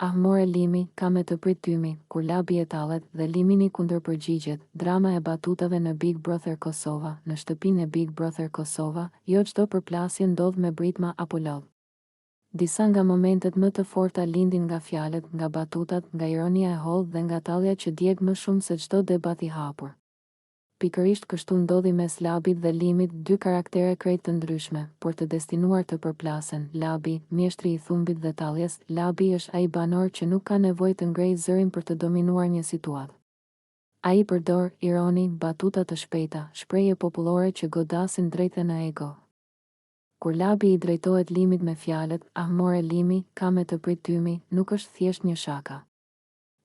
Ahmore Limi, ka me të prit tymi, kur labi e tallet dhe limini kundër përgjigjet, drama e batutave në Big Brother Kosova, në shtëpinë e Big Brother Kosova, jo çdo përplasje ndodh me britma apo lodh. Disa nga momentet më të forta lindin nga fjalët, nga batutat, nga ironia e hollë dhe nga tallja që djeg më shumë se çdo debat i hapur. Pikërisht kështu ndodhi mes Labit dhe Limit, dy karaktere krejt të ndryshme, por të destinuar të përplasen. Labi, mjeshtri i thumbit dhe talljes, Labi është ai banor që nuk ka nevojë të ngrejë zërin për të dominuar një situatë. Ai përdor ironi, batuta të shpejta, shprehje popullore që godasin drejtën e ego. Kur Labi i drejtohet Limit me fjalët, Ahmore Limi, ka me të prit tymi, nuk është thjesht një shaka.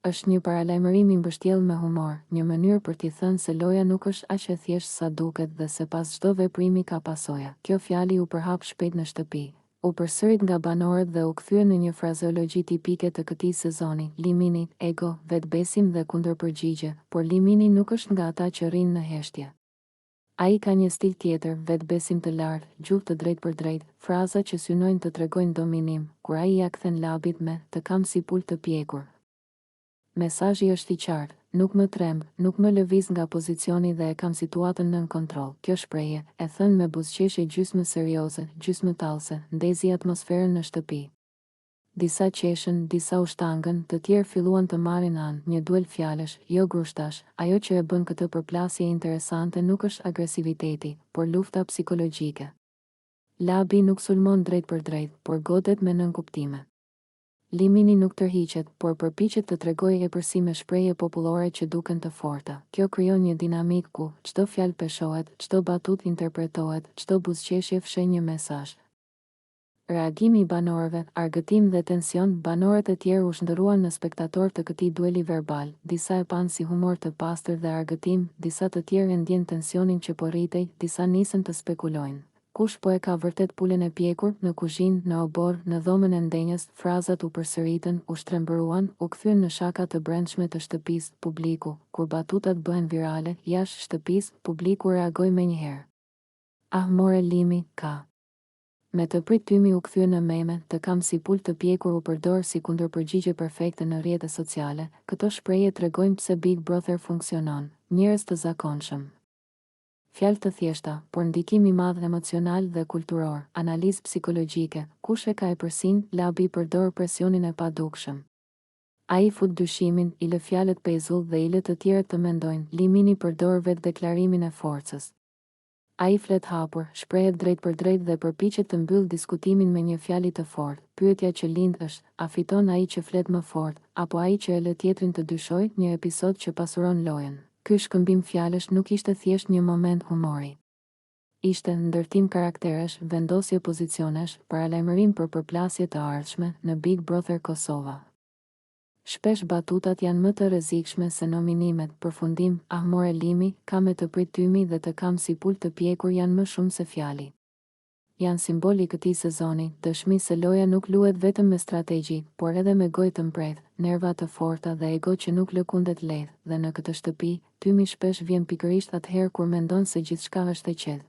Është një paralajmërim i mbështjellë me humor, një mënyrë për t'i thënë se loja nuk është aq e thjeshtë sa duket dhe se pas çdo veprimi ka pasoja. Kjo fjali u përhap shpejt në shtëpi. U përsërit nga banorët dhe u kthye në një frazeologji tipike të këtij sezoni. Limini, ego, vetbesim dhe kundërpërgjigje, por Limini nuk është nga ata që rrinë në heshtje. Ai ka një stil tjetër, vetbesim të lartë, gjuhë të drejtë për drejtë, fraza që synojnë të tregojnë dominim, kur ai ja kthen Labit me "të kam si pul të pjekur". Mesazhi është i qartë, nuk më tremb, nuk më lëviz nga pozicioni dhe e kam situatën nën kontroll. Kjo shprehje, e thënë me buzëqeshje gjysmë serioze, gjysmë tallse, ndezi atmosferën në shtëpi. Disa qeshën, disa u shtangën, të tjerë filluan të marrin anë, një duel fjalësh, jo grushtash. Ajo që e bën këtë përplasje interesante nuk është agresiviteti, por lufta psikologjike. Labi nuk sulmon drejt për drejt, por godet me nënkuptime. Limini nuk tërhiqet, por përpiqet të tregojë epërsi me shprehje popullore që duken të forta. Kjo krijon një dinamik ku çdo fjalë peshohet, çdo batut interpretohet, çdo buzëqeshje fshin një mesazh. Reagimi i banorëve, argëtim dhe tension. Banorët e tjerë u shndërruan në spektator të këtij dueli verbal. Disa e panë si humor të pastër dhe argëtim, disa të tjerë e ndjen tensionin që po rritej, disa nisën të spekulojnë. Kush po e ka vërtet pulën e pjekur? Në kuzhinë, në obor, në dhomën e ndenjës, frazat u përsëritën, u shtrembëruan, u kthyen në shaka të brendshme të shtëpisë. Publiku, kur batutat bëhen virale, jashtë shtëpisë, publiku reagoi menjëherë. Ahmore Limi, ka me të prit tymi u kthye në meme, të kam si pul të pjekur u përdor si kundërpërgjigje perfekte në rrjetet sociale. Këto shprehje tregojnë pse Big Brother funksionon. Njerëz të zakonshëm. Fjalë të thjeshta, por ndikim i madh emocional dhe kulturor. Analizë psikologjike, kush e ka epërsinë? Labi përdor presionin e padukshëm. Ai fut dyshimin, i lë fjalët pezull dhe i lë të tjerët të mendojnë. Limini përdor vetë deklarimin e forcës. Ai flet hapur, shprehet drejt për drejt dhe përpiqet të mbyllë diskutimin me një fjalë të fortë. Pyetja që lind është, a fiton ai që flet më fort, apo ai që e lë tjetrin të dyshojë? Një episod që pasuron lojën. Ky shkëmbim fjalësh nuk ishte thjesht një moment humori. Ishte ndërtim karakteresh, vendosje pozicionesh, paralajmërim për përplasje të ardhshme në Big Brother Kosova. Shpesh batutat janë më të rrezikshme se nominimet. Përfundim, Ahmore Limi, ka me të prit tymi dhe të kam si pul të pjekur janë më shumë se fjali. Janë simboli këtij sezoni, dëshmi se loja nuk luhet vetëm me strategji, por edhe me gojë të mprehtë, nerva të forta dhe ego që nuk lëkundet lehtë. Dhe në këtë shtëpi, tymi shpesh vjen pikërisht atëherë kur mendon se gjithçka është e qetë.